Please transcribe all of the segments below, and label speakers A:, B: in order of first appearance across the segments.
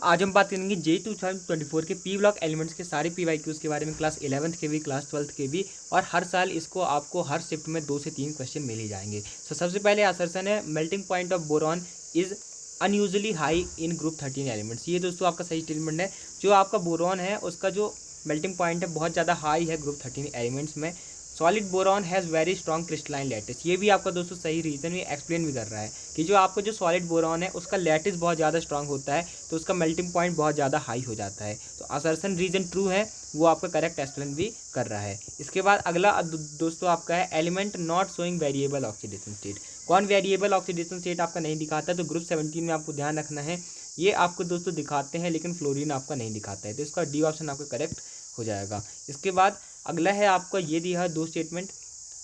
A: आज हम बात करेंगे जे 2024 के पी ब्लॉक एलिमेंट्स के सारे PYQs के बारे में, क्लास 11th के भी, क्लास 12th के भी। और हर साल इसको आपको हर शिफ्ट में 2 से 3 क्वेश्चन मिल ही जाएंगे। तो सबसे पहले असर्शन है melting point of boron is unusually high in group 13 elements. ये दोस्तों आपका सही स्टेटमेंट है। जो आपका बोरॉन है उसका जो मेल्टिंग पॉइंट है बहुत ज़्यादा हाई है ग्रुप 13 एलिमेंट्स में। Solid boron has very strong crystalline lattice. ये भी आपका दोस्तों सही रीज़न भी एक्सप्लेन भी कर रहा है कि जो आपको जो सॉलिड बोरॉन है उसका लैटिस बहुत ज़्यादा स्ट्रॉन्ग होता है, तो उसका मेल्टिंग पॉइंट बहुत ज़्यादा हाई हो जाता है। तो असर्शन रीजन ट्रू है, वो आपका करेक्ट एक्सप्लेन भी कर रहा है। इसके बाद अगला दोस्तों आपका है element not showing variable oxidation state. कौन वेरिएबल ऑक्सीडेशन स्टेट आपका नहीं दिखाता? तो ग्रुप 17 में आपको ध्यान रखना है, ये आपको दोस्तों दिखाते हैं लेकिन फ्लोरीन आपका नहीं दिखाता है, तो इसका डी ऑप्शन आपका करेक्ट हो जाएगा। इसके बाद अगला है आपका ये दिया है 2 statement.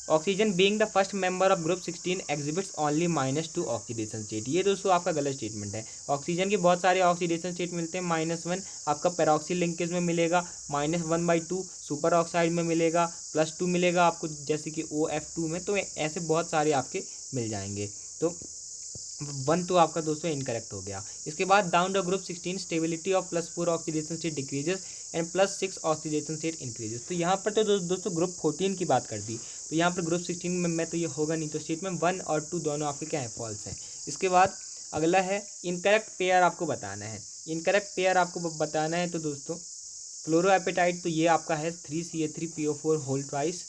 A: Oxygen being the first member of group 16 exhibits only -2 oxidation state. ये दोस्तों आपका गलत स्टेटमेंट है। ऑक्सीजन के बहुत सारे ऑक्सीडेशन स्टेट मिलते हैं। -1 आपका पेरोक्सिल लिंकेज में मिलेगा, -1/2 सुपर ऑक्साइड में मिलेगा, +2 मिलेगा आपको जैसे कि OF2 में। तो ऐसे बहुत सारे आपके मिल जाएंगे। तो 1 तो आपका दोस्तों इनकरेक्ट हो गया। इसके बाद down the group 16 stability of +4 oxidation state decreases and +6 oxidation state increases. तो यहाँ पर तो दोस्तों ग्रुप 14 की बात कर दी, तो यहाँ पर ग्रुप 16 में तो ये होगा नहीं, तो स्टेटमेंट 1 और 2 दोनों आपके क्या है, फॉल्स हैं। इसके बाद अगला है इनकरेक्ट पेयर आपको बताना है। इनकरेक्ट पेयर आपको बताना है तो दोस्तों फ्लोरोएपेटाइट तो ये आपका है 3CH3PO4 होल ट्वाइस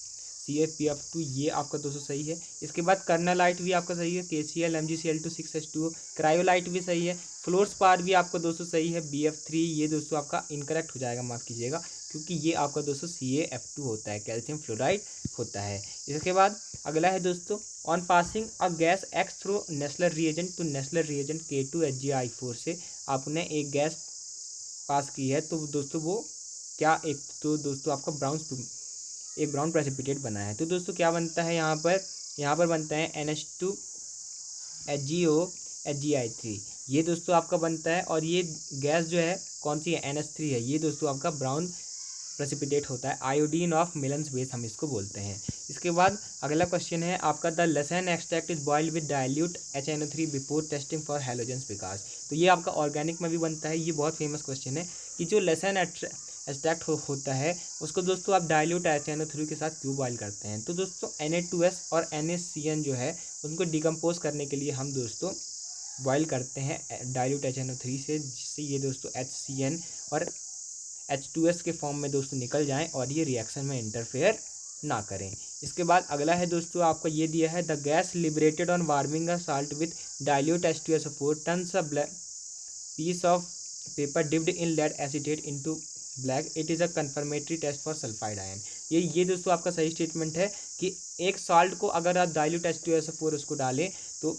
A: CaPF2, ये आपका दोस्तों सही है। इसके बाद कर्नालाइट भी आपका सही है, KCl MgCl2 6H2O। क्रायोलाइट भी सही है। फ्लोरस्पार भी आपका दोस्तों सही है, BF3। ये दोस्तों आपका इनकरेक्ट हो जाएगा, माफ़ कीजिएगा, क्योंकि ये आपका दोस्तों CaF2 होता है, कैल्शियम फ्लोराइड होता है। इसके बाद अगला है दोस्तों on passing a gas X through Nessler reagent, तो नेस्लर रिएजेंट K2HgI4 से आपने एक गैस पास की है, तो दोस्तों वो क्या, एक तो दोस्तों आपका एक ब्राउन प्रेसिपिटेट बना है। तो दोस्तों क्या बनता है यहाँ पर बनता है NH2HgO HgI3। ये दोस्तों आपका बनता है। और ये गैस जो है कौन सी है, NH3 है। ये दोस्तों आपका ब्राउन प्रेसिपिटेट होता है, आयोडीन ऑफ मिलन्स बेस हम इसको बोलते हैं। इसके बाद अगला क्वेश्चन है आपका the Lassaigne extract is boiled with dilute HNO3 before testing for halogens Vikas. तो ये आपका ऑर्गेनिक में भी बनता है। ये बहुत फेमस क्वेश्चन है कि जो लेसन एक्सट्रैक्ट होता है उसको दोस्तों आप डाइल्यूट HNO3 के साथ क्यों बॉइल करते हैं? तो दोस्तों Na2S और NaCN जो है उनको डिकम्पोज करने के लिए हम दोस्तों बॉइल करते हैं डाइल्यूट HNO3 से, जिससे ये दोस्तों HCN और H2S के फॉर्म में दोस्तों निकल जाएं और ये रिएक्शन में इंटरफेयर ना करें। इसके बाद अगला है दोस्तों आपका ये दिया है the gas liberated on warming a salt with dilute H2SO4 turns a piece of paper dipped in lead acetate into black, it is a confirmatory test for sulphide ion. ये दोस्तों आपका सही स्टेटमेंट है कि एक साल्ट को अगर आप डाइल्यूट H2SO4 उसको डालें तो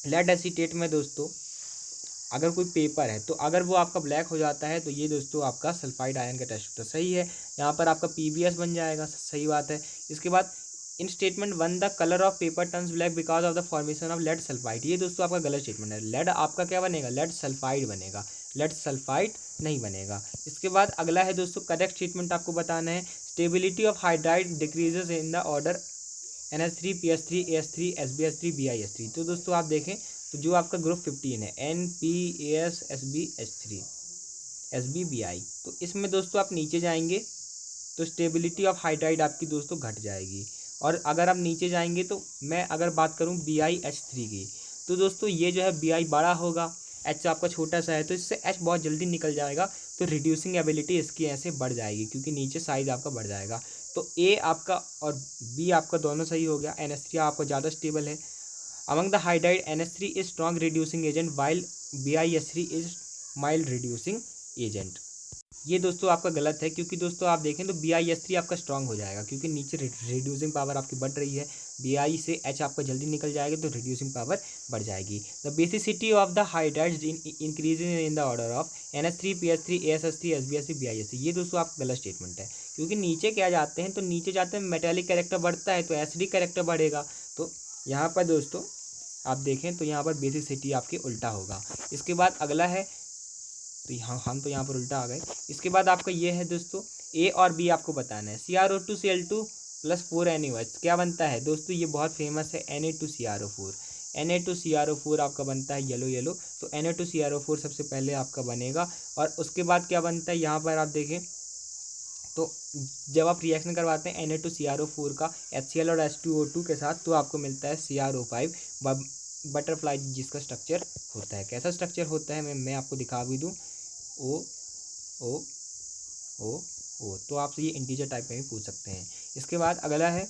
A: लेड एसिटेट में दोस्तों अगर कोई पेपर है तो अगर वो आपका ब्लैक हो जाता है तो ये दोस्तों आपका सल्फाइड आयन का टेस्ट होता है। सही है, यहाँ पर आपका PBS बन जाएगा, सही बात है। इसके बाद in statement 1 the colour of paper turns black because of the formation of lead sulphide. ये दोस्तों आपका गलत स्टेटमेंट है। लेड आपका क्या बनेगा, लेड सल्फाइड बनेगा, लेड सल्फाइड नहीं बनेगा। इसके बाद अगला है दोस्तों करेक्ट स्टेटमेंट आपको बताना है stability of hydride decreases in the order NH3 PS3 AS3 SbH3 BiS3। तो दोस्तों आप देखें तो जो आपका ग्रुप 15 है NPAS SbH3 SbBi, तो इसमें दोस्तों आप नीचे जाएंगे तो स्टेबिलिटी ऑफ हाइड्राइड आपकी दोस्तों घट जाएगी। और अगर आप नीचे जाएंगे तो मैं अगर बात करूं BiH3 की, तो दोस्तों ये जो है Bi बड़ा होगा, H आपका छोटा सा है, तो इससे H बहुत जल्दी निकल जाएगा, तो रिड्यूसिंग एबिलिटी इसकी ऐसे बढ़ जाएगी क्योंकि नीचे साइज आपका बढ़ जाएगा। तो A आपका और B आपका दोनों सही हो गया। NH3 आपका ज़्यादा स्टेबल है। Among the hydride NH3 is strong reducing agent while BiS3 is mild reducing agent. ये दोस्तों आपका गलत है क्योंकि दोस्तों आप देखें तो BiS3 आपका स्ट्रॉन्ग हो जाएगा क्योंकि नीचे रिड्यूसिंग पावर आपकी बढ़ रही है। Bi से H आपका जल्दी निकल जाएगा तो रिड्यूसिंग पावर बढ़ जाएगी। The basicity of the hydrides increase in the order of NH3 PS3 ASH3 SbH3 BiS3। ये दोस्तों आपका गलत स्टेटमेंट है क्योंकि नीचे क्या जाते हैं तो नीचे जाते हैं मेटेलिक कैरेक्टर बढ़ता है तो एसिडिक कैरेक्टर बढ़ेगा। तो यहाँ पर दोस्तों आप देखें तो यहाँ पर बेसिसिटी आपके उल्टा होगा। इसके बाद अगला है तो हम तो यहाँ पर उल्टा आ गए। इसके बाद आपका ये है दोस्तों A और B आपको बताना है। CrO2Cl2 + 4 NaOH क्या बनता है दोस्तों, ये बहुत फेमस है Na2CrO4। Na2CrO4 आपका बनता है येलो येलो, तो Na2CrO4 सबसे पहले आपका बनेगा। और उसके बाद क्या बनता है यहाँ पर आप देखें तो जब आप रिएक्शन करवाते हैं Na2CrO4 का HCl और H2O2 के साथ, तो आपको मिलता है CrO5 बटरफ्लाई जिसका स्ट्रक्चर होता है। कैसा स्ट्रक्चर होता है मैं आपको दिखा भी दूँ, ओ ओ ओ ओ, तो आपसे ये इंटीजर टाइप में भी पूछ सकते हैं। इसके बाद अगला है,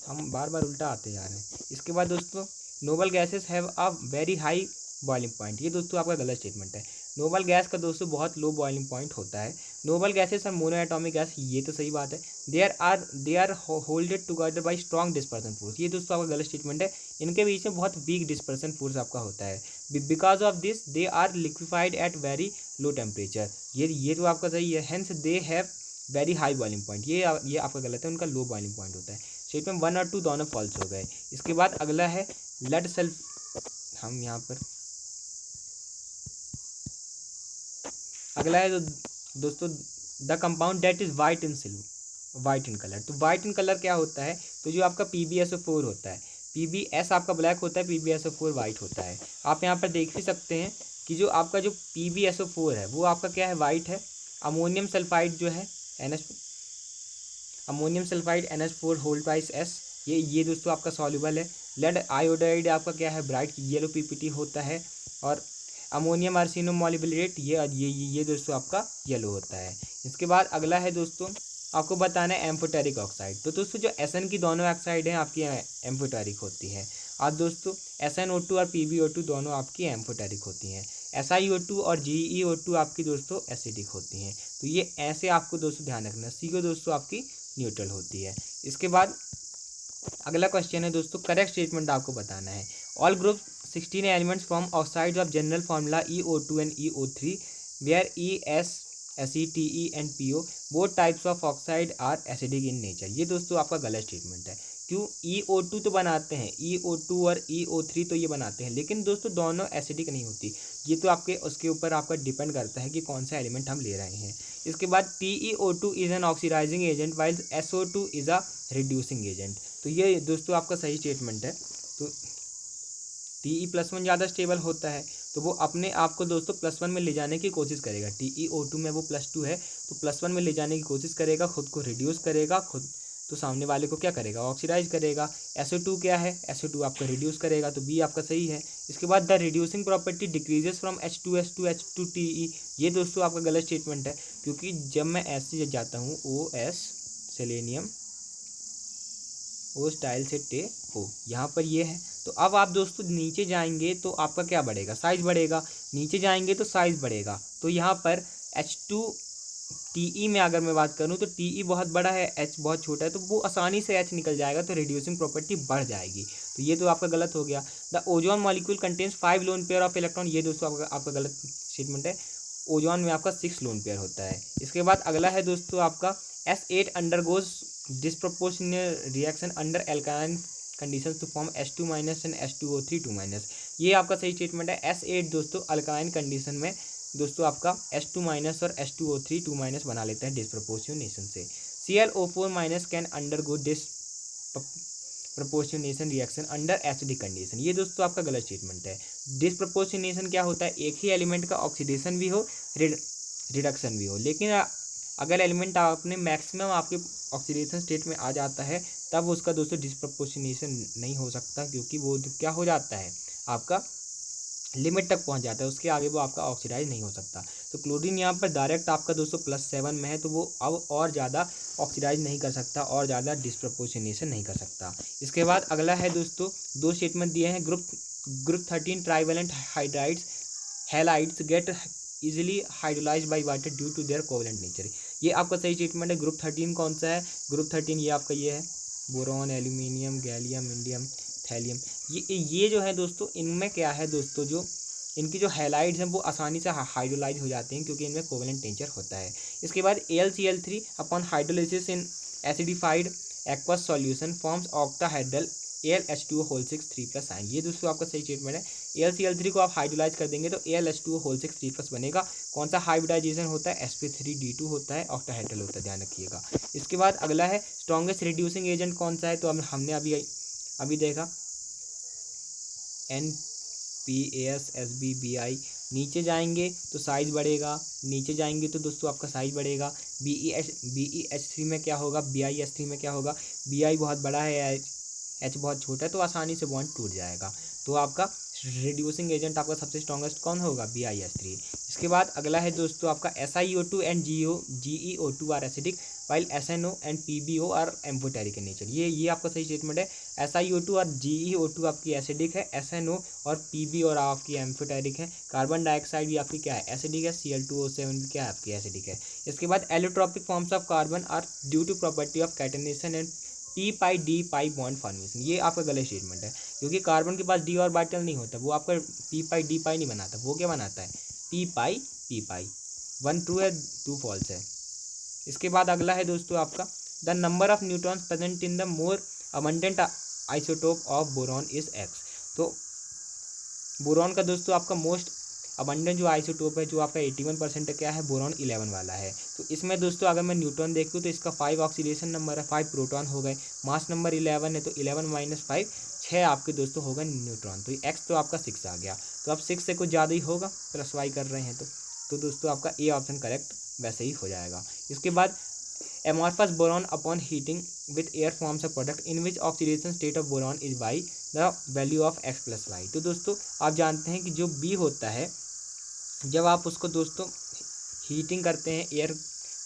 A: हम बार बार उल्टा आते जा रहे हैं। इसके बाद दोस्तों noble gases have a very high boiling point, ये दोस्तों आपका गलत स्टेटमेंट है। नोबल गैस का दोस्तों बहुत लो बॉइलिंग पॉइंट होता है। Noble gases are mono atomic gas, ये तो सही बात है। They are holded together by strong dispersion force, ये दोस्तों आपका गलत स्टेटमेंट है। इनके बीच में बहुत वीक डिस्पर्सन फोर्स आपका होता है। Because of this they are liquefied at very low temperature, ये तो आपका सही है। Hence they have very high boiling point, ये आपका गलत है, उनका लो बॉइलिंग पॉइंट होता है। स्टेटमेंट 1 और 2 दोनों फॉल्स हो गए। इसके बाद अगला है लेड सल्फ, हम यहाँ पर अगला है दोस्तों the compound that is white in silver, white in colour. तो वाइट इन कलर क्या होता है, तो जो आपका PbSO4 होता है, PbS आपका ब्लैक होता है, PbSO4 वाइट होता है। आप यहाँ पर देख भी सकते हैं कि जो आपका जो PbSO4 है वो आपका क्या है, वाइट है। अमोनियम सल्फाइड जो है ammonium sulphide NH4 whole twice S, ये दोस्तों आपका सॉल्युबल है। लेड आयोडाइड आपका क्या है, ब्राइट येलो PPT होता है। और अमोनियम आर्सेनम मॉलिब्डेट ये दोस्तों आपका येलो होता है। इसके बाद अगला है दोस्तों, आपको बताना है एम्फोटेरिक ऑक्साइड। तो दोस्तों जो SN की दोनों ऑक्साइड हैं आपकी एम्फोटेरिक होती हैं। और दोस्तों SnO2 और PbO2 दोनों आपकी एम्फोटेरिक होती हैं। SiO2 और GeO2 आपकी दोस्तों एसिडिक होती हैं। तो ये ऐसे आपको दोस्तों ध्यान रखना। CO दोस्तों आपकी न्यूट्रल होती है। इसके बाद अगला क्वेश्चन है दोस्तों, करेक्ट स्टेटमेंट आपको बताना है। All group 16 elements from oxides of general formula EO2 and EO3 where ES SETE and PO both types of oxide are acidic in nature, ये दोस्तों आपका गलत स्टेटमेंट है। क्यों, EO2 तो बनाते हैं, EO2 और EO3 तो ये बनाते हैं, लेकिन दोस्तों दोनों एसिडिक नहीं होती। ये तो आपके उसके ऊपर आपका डिपेंड करता है कि कौन सा एलिमेंट हम ले रहे हैं। इसके बाद TeO2 is an oxidising agent while SO2 is a reducing agent, तो ये दोस्तों आपका सही स्टेटमेंट है। तो Te+1 ज़्यादा स्टेबल होता है, तो वो अपने आप को दोस्तों +1 में ले जाने की कोशिश करेगा। TeO2 में वो +2 है, तो +1 में ले जाने की कोशिश करेगा, खुद को रिड्यूस करेगा, खुद तो सामने वाले को क्या करेगा, ऑक्सीडाइज करेगा। SO2 क्या है, SO2 आपका रिड्यूस करेगा, तो बी आपका सही है। इसके बाद the reducing property decreases from H2S to H2Te, ये दोस्तों आपका गलत स्टेटमेंट है, क्योंकि जब मैं ऐसे जाता हूँ OS सेलेनियम ओ स्टाइल से टे ओ, यहाँ पर ये है। तो अब आप दोस्तों नीचे जाएंगे तो आपका क्या बढ़ेगा, साइज बढ़ेगा, नीचे जाएंगे तो साइज बढ़ेगा। तो यहाँ पर H2Te में अगर मैं बात करूँ तो Te बहुत बड़ा है, H बहुत छोटा है, तो वो आसानी से H निकल जाएगा, तो रिड्यूसिंग प्रॉपर्टी बढ़ जाएगी। तो ये तो आपका गलत हो गया। The ozone molecule contains 5 lone pair of electron, ये दोस्तों आपका गलत स्टेटमेंट है। ओजोन में आपका 6 लोन पेयर होता है। इसके बाद अगला है दोस्तों आपका S8 undergoes disproportional reaction under alkaline conditions to form H2- and H2O3 2-, ये आपका सही स्टेटमेंट है। S8 दोस्तों अल्कालाइन कंडीशन में दोस्तों आपका H2- और H2O3 2- बना लेते हैं डिस्प्रोपोर्शनेशन से। ClO4- can undergo disproportionation reaction under acidic condition, ये दोस्तों आपका गलत स्टेटमेंट है। डिस्प्रोपोर्शनेशन क्या होता है, एक ही एलिमेंट का ऑक्सीडेशन भी हो रिडक्शन भी हो, लेकिन अगर एलिमेंट आपने मैक्सिमम आपके ऑक्सीडेशन स्टेट में आ जाता है तब उसका दोस्तों डिस्प्रोपोर्शनेशन नहीं हो सकता, क्योंकि वो क्या हो जाता है, आपका लिमिट तक पहुंच जाता है, उसके आगे वो आपका ऑक्सीडाइज नहीं हो सकता। तो क्लोरीन यहाँ पर डायरेक्ट आपका दोस्तों +7 में है, तो वो अब और ज़्यादा ऑक्सीडाइज नहीं कर सकता और ज़्यादा डिस्प्रोपोर्शनेशन नहीं कर सकता। इसके बाद अगला है दोस्तों, 2 स्टेटमेंट दिए हैं। Group 13 trivalent hydrides halides get easily hydrolyse by water due to their covalent nature, ये आपका सही स्टेटमेंट है। ग्रुप 13 कौन सा है, ग्रुप 13 ये आपका ये है, boron, aluminium, gallium, indium, thallium, ये जो है दोस्तों, इनमें क्या है दोस्तों, जो इनकी जो हैलाइड्स हैं वो आसानी से हाइड्रोलाइज हो जाते हैं, क्योंकि इनमें कोवेलेंट नेचर होता है। इसके बाद AlCl3 upon hydrolysis in acidified aqueous solution forms octahedral AlH2O whole 6 3+ आएंगे, ये दोस्तों आपका सही स्टेटमेंट है। AlCl3 को आप हाइड्रोलाइज कर देंगे तो AlH2O होल 6 3+ बनेगा। कौन सा हाइब्रिडाइजेशन होता है, sp3d2 होता है, ऑक्टाहेड्रल होता है, ध्यान रखिएगा। इसके बाद अगला है स्ट्रॉन्गेस्ट रिड्यूसिंग एजेंट कौन सा है, तो हमने अभी देखा NPAS SBBI। नीचे जाएंगे तो साइज बढ़ेगा, नीचे जाएंगे तो दोस्तों आपका साइज बढ़ेगा। BEH3 में क्या होगा, BIS3 में क्या होगा, BI बहुत बड़ा है, H बहुत छोटा है, तो आसानी से बॉन्ड टूट जाएगा। तो आपका रिड्यूसिंग एजेंट आपका सबसे स्ट्रॉन्गेस्ट कौन होगा, BIS3। इसके बाद अगला है दोस्तों आपका SiO2 and GeO2 are acidic, while SNO and PbO are amphoteric in nature. ये आपका सही स्टेटमेंट है। SiO2 और GeO2 आपकी एसिडिक है, SNO और Pb और आपकी एम्फोटेरिक है। कार्बन डाइऑक्साइड भी आपकी क्या है, एसिडिक है। Cl2O7 भी क्या है आपकी एसिडिक है। इसके बाद allotropic forms of carbon are due to property of catenation and P pi D pi bond formation. ये आपका गलत स्टेटमेंट है, क्योंकि कार्बन के पास डी ऑर्बिटल नहीं होता, वो आपका पी पाई डी पाई नहीं बनाता, वो क्या बनाता है, पी पाई। वन ट्रू है, टू फॉल्स है। इसके बाद अगला है दोस्तों आपका the number of neutrons present in the more abundant isotope of boron is x. तो बोरॉन का दोस्तों आपका मोस्ट अबंडेंट जो आइसोटोप है, जो आपका 81% क्या है, बोरॉन 11 वाला है। तो इसमें दोस्तों अगर मैं न्यूट्रॉन देखूँ तो इसका 5 ऑक्सीडेशन नंबर है, 5 प्रोटॉन हो गए, मास नंबर 11 है, तो 11 माइनस 5 6 आपके दोस्तों होगा न्यूट्रॉन। तो एक्स तो आपका 6 आ गया, तो अब 6 से कुछ ज़्यादा ही होगा, प्लस वाई कर रहे हैं तो दोस्तों आपका ए ऑप्शन करेक्ट वैसे ही हो जाएगा। इसके बाद amorphous boron upon heating with air forms a product in which oxidation state of boron is y, the value of x plus y। तो दोस्तों आप जानते हैं कि जो बी होता है, जब आप उसको दोस्तों हीटिंग करते हैं, एयर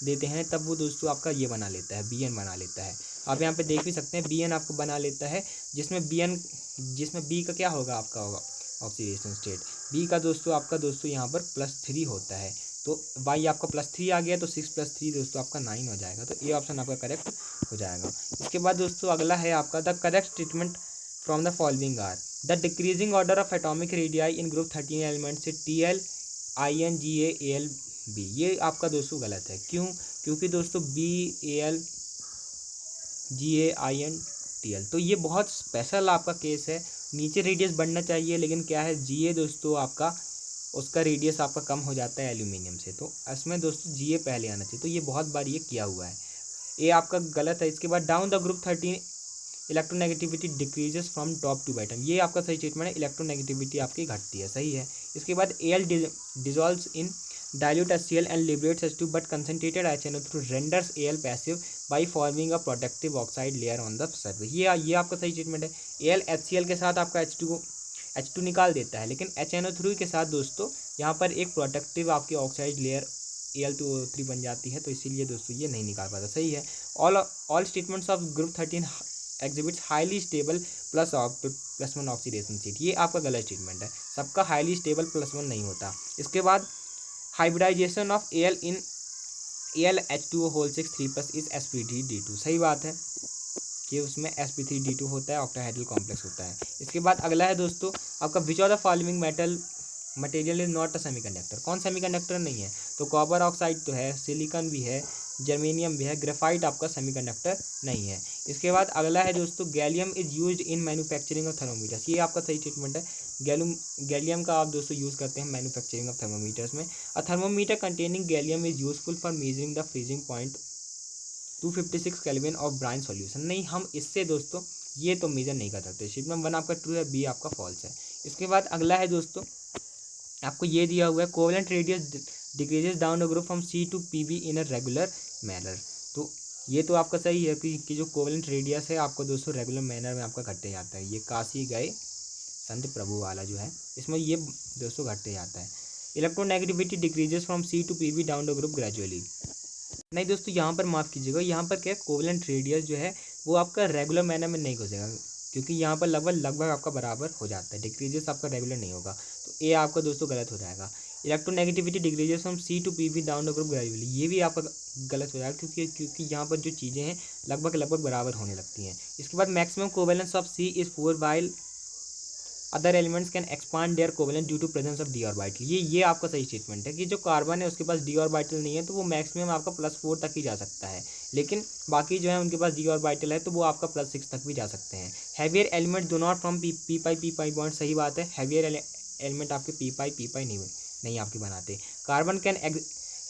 A: देते हैं, तब वो दोस्तों आपका ये बना लेता है, BN बना लेता है। आप यहाँ पे देख भी सकते हैं, BN आपको बना लेता है, जिसमें बी का क्या होगा, आपका होगा ऑक्सीडेशन स्टेट। बी का दोस्तों आपका दोस्तों यहाँ पर +3 होता है, तो वाई आपका +3 आ गया, तो 6 + 3 दोस्तों आपका 9 हो जाएगा। तो ये ऑप्शन आपका करेक्ट हो जाएगा। इसके बाद दोस्तों अगला है आपका the correct statement from the following are the decreasing order of atomic radii in group 13 element से TL IN GA AL B। ये आपका दोस्तों गलत है, क्यों, क्योंकि दोस्तों BAL GA IN TL, तो ये बहुत स्पेशल आपका केस है। नीचे रेडियस बढ़ना चाहिए, लेकिन क्या है, GA दोस्तों आपका उसका रेडियस आपका कम हो जाता है एल्यूमिनियम से, तो इसमें दोस्तों GA पहले आना चाहिए। तो ये बहुत बार ये किया हुआ है, ये आपका गलत है। इसके बाद down the group 13 electronegativity decreases from top to bottom. ये आपका सही स्टेटमेंट है, इलेक्ट्रोनेगेटिविटी आपकी घटती है, सही है। इसके बाद AL dissolves in dilute HCl and liberates H2, but concentrated HNO3 renders AL passive by forming a protective oxide layer on the surface। ये आपका सही स्टेटमेंट है। AL HCl के साथ आपका H2 निकाल देता है, लेकिन HNO3 के साथ दोस्तों यहाँ पर एक प्रोटेक्टिव आपकी ऑक्साइड लेयर Al2O3 बन जाती है, तो इसीलिए दोस्तों ये नहीं निकाल पाता, सही है। All statements of group 13 exhibits highly stable +1 oxidation state. ये आपका गलत स्टेटमेंट है, सबका हाईली स्टेबल +1 नहीं होता। इसके बाद hybridisation of AL in AlH2O6 3+ is sp3d2। सही बात है कि उसमें sp3d2 होता है, ऑक्टाहाइड्रल कॉम्प्लेक्स होता है। इसके बाद अगला है दोस्तों आपका which of the following material is not a semiconductor. कौन सेमीकंडक्टर नहीं है, तो कॉपर ऑक्साइड तो है, सिलिकॉन भी है, जर्मेनियम भी है, ग्रेफाइट आपका सेमीकंडक्टर नहीं है। इसके बाद अगला है दोस्तों gallium is used in manufacturing of thermometers. ये आपका सही स्टेटमेंट है, गैलियम का आप दोस्तों यूज़ करते हैं मैन्युफैक्चरिंग ऑफ थर्मोमीटर्स में। A thermometer containing gallium is useful for measuring the freezing point 256 kelvin of brine solution. नहीं, हम इससे दोस्तों ये तो मेजर नहीं कर सकते। स्टेटमेंट 1 आपका ट्रू है, बी आपका फॉल्स है। इसके बाद अगला है दोस्तों आपको ये दिया हुआ है covalent radius decreases down the group from C to PB in a regular manner. तो ये तो आपका सही है कि जो कोवेलेंट रेडियस है आपको दोस्तों रेगुलर मैनर में आपका घटते जाता है। ये काशी गए संत प्रभु वाला जो है, इसमें ये दोस्तों घटते जाता है। Electronegativity decreases from C to PB down the group gradually. नहीं दोस्तों, यहाँ पर माफ़ कीजिएगा, यहाँ पर क्या कोवेलेंट रेडियस जो है वो आपका रेगुलर मैनर में नहीं घुसेगा, क्योंकि यहाँ पर लगभग आपका बराबर हो जाता है, डिक्रीजेस आपका रेगुलर नहीं होगा, तो ए आपका दोस्तों गलत हो जाएगा। Electronegativity decreases from C to PB down the group gradually, ये भी आपका गलत हो जाएगा, क्योंकि यहाँ पर जो चीज़ें हैं लगभग बराबर होने लगती हैं। इसके बाद maximum covalence of C is 4 while other elements can expand their covalent due to presence of D orbital. ये आपका सही स्टेटमेंट है कि जो कार्बन है उसके पास डी ऑर्बिटल नहीं है, तो वो मैक्सिमम आपका +4 तक ही जा सकता है, लेकिन बाकी जो है उनके पास डी ऑर्बिटल है, तो वो आपका +6 तक भी जा सकते हैं। Heavier element do not from P pi bond. सही बात है, हैवियर एलिमेंट आपके पी पाई नहीं आपके बनाते। Carbon can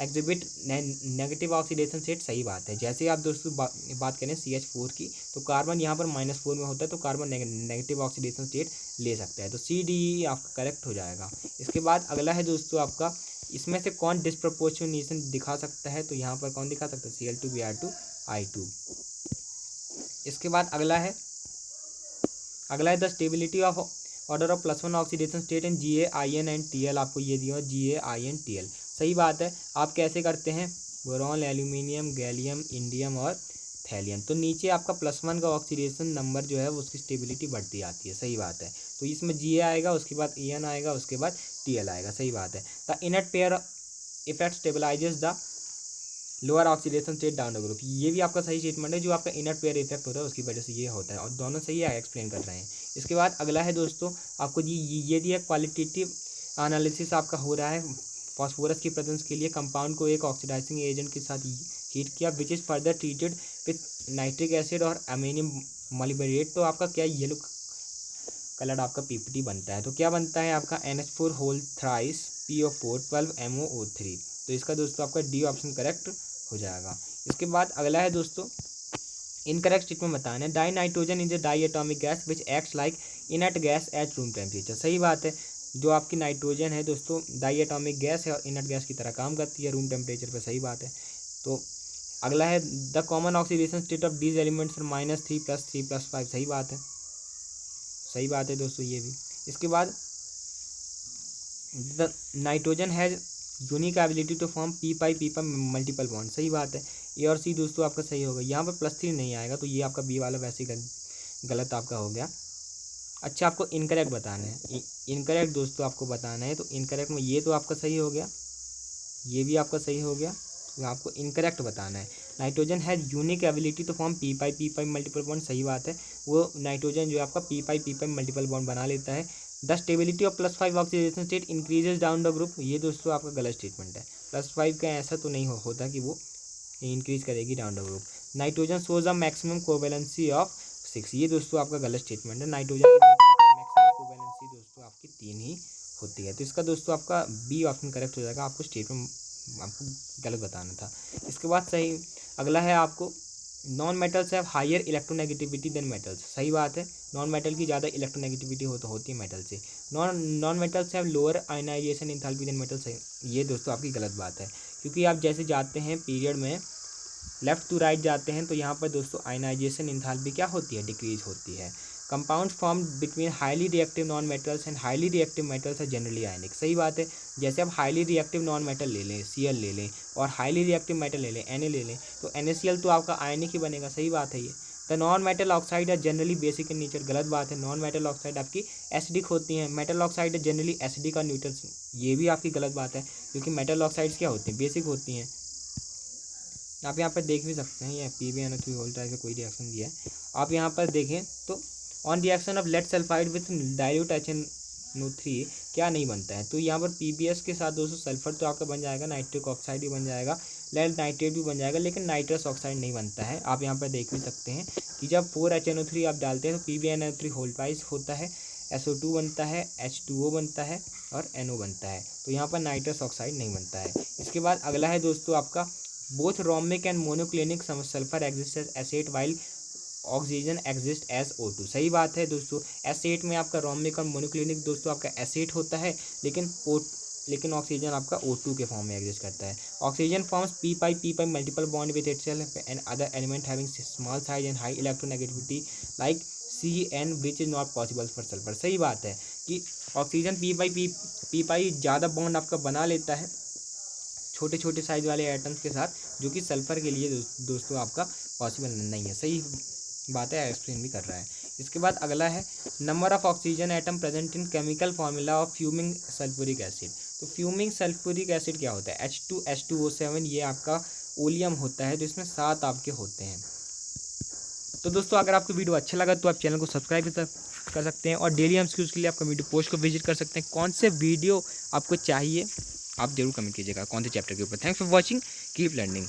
A: exhibit negative oxidation state, सही बात है। जैसे आप दोस्तों बात करें CH4 की, तो कार्बन यहाँ पर -4 में होता है, तो कार्बन नेगेटिव ऑक्सीडेशन स्टेट ले सकता है, तो CDE आपका करेक्ट हो जाएगा। इसके बाद अगला है दोस्तों आपका, इसमें से कौन डिस्प्रपोर्शनेशन दिखा सकता है, तो यहाँ पर कौन दिखा सकता है, Cl2Br2I2। इसके बाद अगला है the stability of order of +1 oxidation state in GaIN and Tl, आपको ये दिया GaIN Tl, सही बात है। आप कैसे करते हैं, बोरॉन, एल्यूमिनियम, गैलियम, इंडियम और थैलियम, तो नीचे आपका +1 का ऑक्सीडेशन नंबर जो है उसकी स्टेबिलिटी बढ़ती आती है, सही बात है। तो इसमें Ga आएगा, उसके बाद En आएगा, उसके बाद Tl आएगा, सही बात है। The inert pair effect stabilises the lower oxidation state down the group, ये भी आपका सही स्टेटमेंट है। जो आपका इनर्ट पेयर इफेक्ट होता है उसकी वजह से ये होता है, और दोनों सही है, एक्सप्लेन कर रहे हैं। इसके बाद अगला है दोस्तों आपको ये दिया क्वालिटेटिव एनालिसिस आपका हो रहा है फास्फोरस की प्रेजेंस के लिए। कंपाउंड को एक ऑक्सीडाइजिंग एजेंट के साथ हीट किया which is further treated with nitric acid और अमोनियम मॉलिबरेट, तो आपका क्या येलो कलर आपका PPT बनता है। तो क्या बनता है आपका NH4 whole thrice PO4 12 MOO3, तो इसका दोस्तों आपका D ऑप्शन करेक्ट हो जाएगा। इसके बाद अगला है दोस्तों इनकरेक्ट स्टेटमेंट बताना है। Di nitrogen is a di atomic gas which acts like inert gas at room temperature, सही बात है। जो आपकी नाइट्रोजन है दोस्तों डाई एटॉमिक गैस है और इनर्ट गैस की तरह काम करती है रूम टेम्परेचर पर, सही बात है। तो अगला है the common oxidation state of these elements -3 + 3 + 5, सही बात है, सही बात है दोस्तों ये भी। इसके बाद the nitrogen has unique ability to form p multiple bond, सही बात है। ए और सी दोस्तों आपका सही होगा, यहाँ पर +3 नहीं आएगा, तो ये आपका बी वाला वैसे गलत आपका हो गया। अच्छा, आपको इनकरेक्ट बताना है, इनकरेक्ट दोस्तों आपको बताना है, तो इनकरेक्ट में ये तो आपका सही हो गया, ये भी आपका सही हो गया, तो आपको इनकरेक्ट बताना है। Nitrogen has unique ability to form p multiple bond, सही बात है। वो नाइट्रोजन जो है आपका p मल्टीपल बॉन्ड बना लेता है। The stability of +5 oxidation state increases down the group, ये दोस्तों आपका गलत स्टेटमेंट है। +5 का ऐसा तो नहीं होता कि वो इंक्रीज करेगी down the group. Nitrogen shows a maximum covalency of 6, ये दोस्तों आपका गलत स्टेटमेंट है। नाइट्रोजन की मैक्सिमम कोवैलेंसी दोस्तों आपकी 3 ही होती है, तो इसका दोस्तों आपका बी ऑप्शन करेक्ट हो जाएगा। आपको स्टेटमेंट आपको गलत बताना था। इसके बाद सही अगला है आपको non metals have higher electronegativity than metals, सही बात है। नॉन मेटल की ज़्यादा इलेक्ट्रोनेगेटिविटी होती है मेटल से। Non metals have lower ionisation enthalpy than metals, ये दोस्तों आपकी गलत बात है, क्योंकि आप जैसे जाते हैं पीरियड में लेफ्ट टू राइट जाते हैं, तो यहाँ पर दोस्तों आयनाइजेशन एंथैल्पी क्या होती है, डिक्रीज होती है। Compound form between highly reactive non metals and highly reactive metals है जनरली आयनिक, सही बात है। जैसे आप हाईली रिएक्टिव नॉन मेटल ले लें Cl ले लें, और हाईली रिएक्टिव मेटल ले लें Na ले लें, तो NaCl तो आपका आयनिक ही बनेगा, सही बात है ये। द नॉन मेटल ऑक्साइड है जनरली बेसिक इन नेचर, गलत बात है। नॉन मेटल ऑक्साइड आपकी एसिडिक होती हैं। मेटल ऑक्साइड है जनरली एसिडिक और न्यूट्रल, ये भी आपकी गलत बात है, क्योंकि मेटल ऑक्साइड्स क्या होती हैं, बेसिक होती हैं। आप यहाँ पर देख भी सकते हैं, ये PbNO3 होल टाइप का कोई रिएक्शन दिया है, आप यहाँ पर देखें तो on reaction of lead sulphide with dilute HNO3 क्या नहीं बनता है, तो यहाँ पर PbS के साथ दोस्तों सल्फर तो आपका बन जाएगा, नाइट्रिक ऑक्साइड भी बन जाएगा, लेड नाइट्रेट भी बन जाएगा, लेकिन नाइट्रस ऑक्साइड नहीं बनता है। आप यहाँ पर देख भी सकते हैं कि जब 4HNO3 आप डालते हैं तो PbNO3 होल टाइप होता है, SO2 बनता है, H2O बनता है और NO बनता है, तो यहाँ पर नाइट्रस ऑक्साइड नहीं बनता है। इसके बाद अगला है दोस्तों आपका both rhombic and monoclinic sulphur exist as S eight while oxygen exist as O2, सही बात है दोस्तों। एसेट में आपका रोमिक और मोनोक्लिनिक दोस्तों आपका एसेट होता है, लेकिन ऑक्सीजन आपका O2 के फॉर्म में एग्जिस्ट करता है। Oxygen forms p multiple bond with itself and other element having small size and high electronegativity like CN which is not possible for sulphur, सही बात है कि ऑक्सीजन p ज़्यादा बॉन्ड आपका बना लेता है छोटे छोटे साइज वाले एटम्स के साथ, जो कि सल्फर के लिए दोस्तों आपका पॉसिबल नहीं है, सही बात है, एक्सप्लेन भी कर रहा है। इसके बाद अगला है number of oxygen atom present in chemical formula of fuming sulphuric acid, तो फ्यूमिंग सल्फ्यूरिक एसिड क्या होता है, H2H2O7, ये आपका ओलियम होता है, तो इसमें 7 आपके होते हैं। तो दोस्तों अगर आपको वीडियो अच्छा लगा तो आप चैनल को सब्सक्राइब कर सकते हैं, और डेली एमसीक्यूज़ के लिए आप कम्युनिटी पोस्ट को विजिट कर सकते हैं। कौन से वीडियो आपको चाहिए आप जरूर कमेंट कीजिएगा, कौन से चैप्टर के ऊपर। Thanks for watching, keep learning.